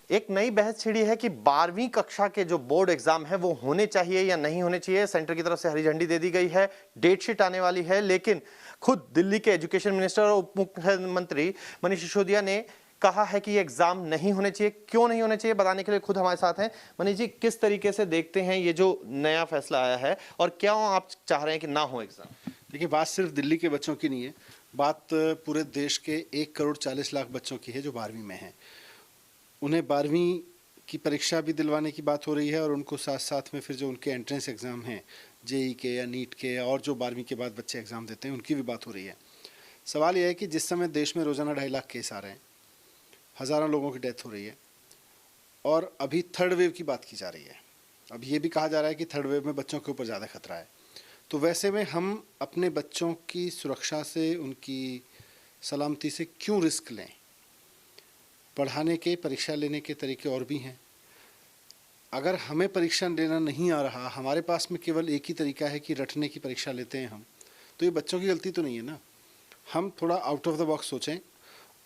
एक नई बहस छिड़ी है कि 12वीं कक्षा के जो बोर्ड एग्जाम है वो होने चाहिए या नहीं होने चाहिए। सेंटर की तरफ से हरी झंडी दे दी गई है, डेट शीट आने वाली है, लेकिन खुद दिल्ली के एजुकेशन मिनिस्टर और उप मुख्यमंत्री मनीष सिसोदिया ने कहा है कि ये एग्जाम नहीं होने चाहिए। क्यों नहीं होने चाहिए बताने के लिए खुद हमारे साथ हैं। मनीष जी, किस तरीके से देखते हैं ये जो नया फैसला आया है और क्या आप चाह रहे हैं कि ना हो एग्जाम? देखिए, बात सिर्फ दिल्ली के बच्चों की नहीं है, बात पूरे देश के 1,40,00,000 बच्चों की है जो 12वीं में हैं। उन्हें 12वीं की परीक्षा भी दिलवाने की बात हो रही है और उनको साथ साथ में फिर जो उनके एंट्रेंस एग्ज़ाम हैं, जेई के या नीट के और जो 12वीं के बाद बच्चे एग्ज़ाम देते हैं, उनकी भी बात हो रही है। सवाल यह है कि जिस समय देश में रोज़ाना 2.5 लाख केस आ रहे हैं, हज़ारों लोगों की डेथ हो रही है और अभी थर्ड वेव की बात की जा रही है। अब ये भी कहा जा रहा है कि थर्ड वेव में बच्चों के ऊपर ज़्यादा खतरा है। तो वैसे में हम अपने बच्चों की सुरक्षा से, उनकी सलामती से क्यों रिस्क लें? पढ़ाने के, परीक्षा लेने के तरीके और भी हैं। अगर हमें परीक्षा लेना नहीं आ रहा, हमारे पास में केवल एक ही तरीका है कि रटने की परीक्षा लेते हैं हम, तो ये बच्चों की गलती तो नहीं है ना। हम थोड़ा आउट ऑफ द बॉक्स सोचें।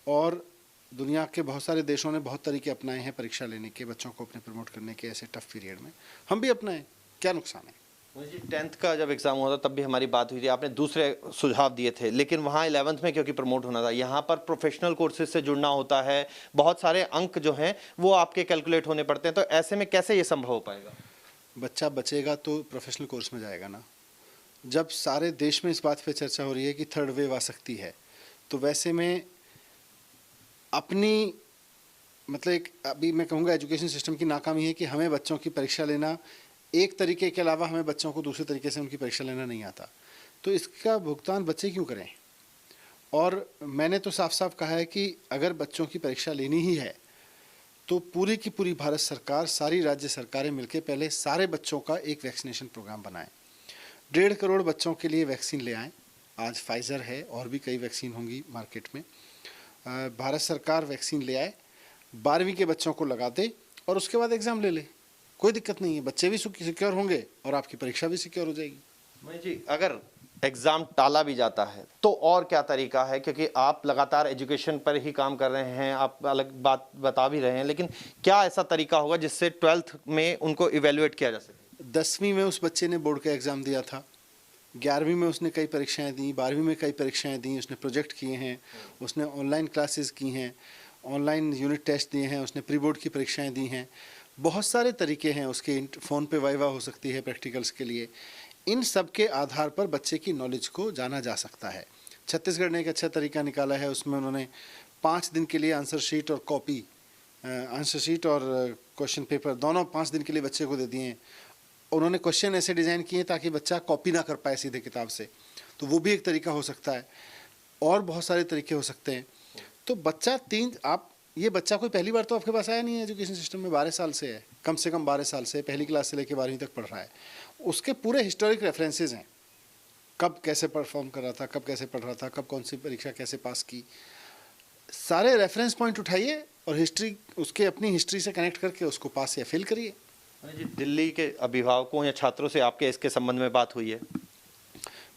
और दुनिया के बहुत सारे देशों ने बहुत तरीके अपनाए हैं परीक्षा लेने के, बच्चों को अपने प्रमोट करने के ऐसे टफ पीरियड में। हम भी अपनाएं, क्या नुकसान है? जी, 10th का जब एग्जाम हुआ था तब भी हमारी बात हुई थी, आपने दूसरे सुझाव दिए थे, लेकिन वहाँ 11th में क्योंकि प्रमोट होना था, यहाँ पर प्रोफेशनल कोर्सेज से जुड़ना होता है, बहुत सारे अंक जो हैं वो आपके कैलकुलेट होने पड़ते हैं, तो ऐसे में कैसे ये संभव हो पाएगा? बच्चा बचेगा तो प्रोफेशनल कोर्स में जाएगा ना। जब सारे देश में इस बात पे चर्चा हो रही है कि थर्ड वेव आ सकती है, तो वैसे में अपनी मतलब एक अभी मैं कहूँगा एजुकेशन सिस्टम की नाकामी है कि हमें बच्चों की परीक्षा लेना एक तरीके के अलावा हमें बच्चों को दूसरे तरीके से उनकी परीक्षा लेना नहीं आता। तो इसका भुगतान बच्चे क्यों करें? और मैंने तो साफ साफ कहा है कि अगर बच्चों की परीक्षा लेनी ही है तो पूरी की पूरी भारत सरकार, सारी राज्य सरकारें मिलकर पहले सारे बच्चों का एक वैक्सीनेशन प्रोग्राम बनाएं। 1.5 करोड़ बच्चों के लिए वैक्सीन ले आएँ। आज फाइज़र है और भी कई वैक्सीन होंगी मार्केट में। भारत सरकार वैक्सीन ले आए, 12वीं के बच्चों को लगा दे और उसके बाद एग्ज़ाम ले ले। कोई दिक्कत नहीं है, बच्चे भी सिक्योर होंगे और आपकी परीक्षा भी सिक्योर हो जाएगी। मनीष जी, अगर एग्जाम टाला भी जाता है तो और क्या तरीका है? क्योंकि आप लगातार एजुकेशन पर ही काम कर रहे हैं, आप अलग बात बता भी रहे हैं, लेकिन क्या ऐसा तरीका होगा जिससे 12th में उनको इवेल्युएट किया जा सके? 10वीं में उस बच्चे ने बोर्ड का एग्ज़ाम दिया था, 11वीं में उसने कई परीक्षाएं दी, 12वीं में कई परीक्षाएं दी, उसने प्रोजेक्ट किए हैं, उसने ऑनलाइन क्लासेस की हैं, ऑनलाइन यूनिट टेस्ट दिए हैं, उसने प्री बोर्ड की परीक्षाएं दी हैं। बहुत सारे तरीके हैं उसके, फ़ोन पे वाइवा हो सकती है प्रैक्टिकल्स के लिए। इन सब के आधार पर बच्चे की नॉलेज को जाना जा सकता है। छत्तीसगढ़ ने एक अच्छा तरीका निकाला है, उसमें उन्होंने 5 दिन के लिए आंसर शीट और कॉपी, आंसर शीट और क्वेश्चन पेपर दोनों 5 दिन के लिए बच्चे को दे दिए हैं। उन्होंने क्वेश्चन ऐसे डिज़ाइन किए ताकि बच्चा कॉपी ना कर पाए सीधे किताब से, तो वो भी एक तरीका हो सकता है। और बहुत सारे तरीके हो सकते हैं। तो बच्चा ये बच्चा कोई पहली बार तो आपके पास आया नहीं है एजुकेशन सिस्टम में, 12 साल से है, कम से कम 12 साल से, पहली क्लास से लेकर 12वीं तक पढ़ रहा है। उसके पूरे हिस्टोरिक रेफरेंसेज हैं, कब कैसे परफॉर्म कर रहा था, कब कैसे पढ़ रहा था, कब कौन सी परीक्षा कैसे पास की, सारे रेफरेंस पॉइंट उठाइए और हिस्ट्री, उसके अपनी हिस्ट्री से कनेक्ट करके उसको पास या फेल करिए। जी, दिल्ली के अभिभावकों या छात्रों से आपके इसके संबंध में बात हुई है?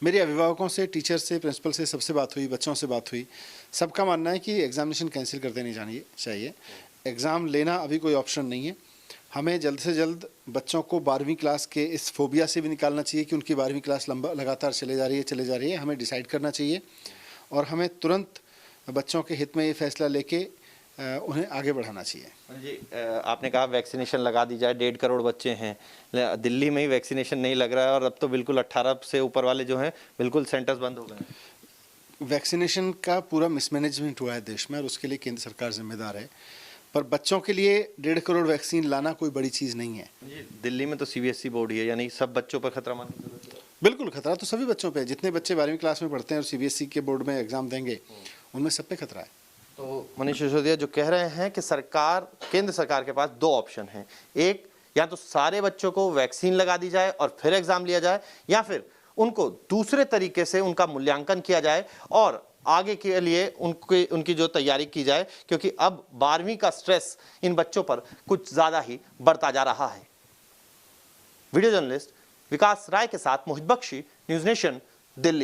मेरे अभिभावकों से, टीचर से, प्रिंसिपल से सबसे बात हुई, बच्चों से बात हुई। सबका मानना है कि एग्जामिनेशन कैंसिल कर देनी चाहिए। एग्ज़ाम लेना अभी कोई ऑप्शन नहीं है। हमें जल्द से जल्द बच्चों को 12वीं क्लास के इस फोबिया से भी निकालना चाहिए कि उनकी 12वीं क्लास लगातार चले जा रही है। हमें डिसाइड करना चाहिए और हमें तुरंत बच्चों के हित में ये फैसला लेके उन्हें आगे बढ़ाना चाहिए। जी, आपने कहा वैक्सीनेशन लगा दी जाए, 1.5 करोड़ बच्चे हैं, दिल्ली में ही वैक्सीनेशन नहीं लग रहा है और अब तो बिल्कुल 18 से ऊपर वाले जो हैं बिल्कुल सेंटर्स बंद हो गए हैं। वैक्सीनेशन का पूरा मिसमैनेजमेंट हुआ है देश में और उसके लिए केंद्र सरकार जिम्मेदार है। पर बच्चों के लिए 1.5 करोड़ वैक्सीन लाना कोई बड़ी चीज़ नहीं है। जी, दिल्ली में तो CBSE बोर्ड ही है, यानी सब बच्चों पर खतरा मानने की जरूरत है? बिल्कुल, खतरा तो सभी बच्चों पे है। जितने बच्चे 12वीं क्लास में पढ़ते हैं और CBSE के बोर्ड में एग्ज़ाम देंगे, उनमें सब पे खतरा है। तो मनीष सिसोदिया जो कह रहे हैं कि केंद्र सरकार के पास 2 ऑप्शन हैं, एक या तो सारे बच्चों को वैक्सीन लगा दी जाए और फिर एग्जाम लिया जाए, या फिर उनको दूसरे तरीके से उनका मूल्यांकन किया जाए और आगे के लिए उनकी जो तैयारी की जाए, क्योंकि अब 12वीं का स्ट्रेस इन बच्चों पर कुछ ज्यादा ही बढ़ता जा रहा है। वीडियो जर्नलिस्ट विकास राय के साथ मोहित बख्शी, न्यूज़ नेशन, दिल्ली।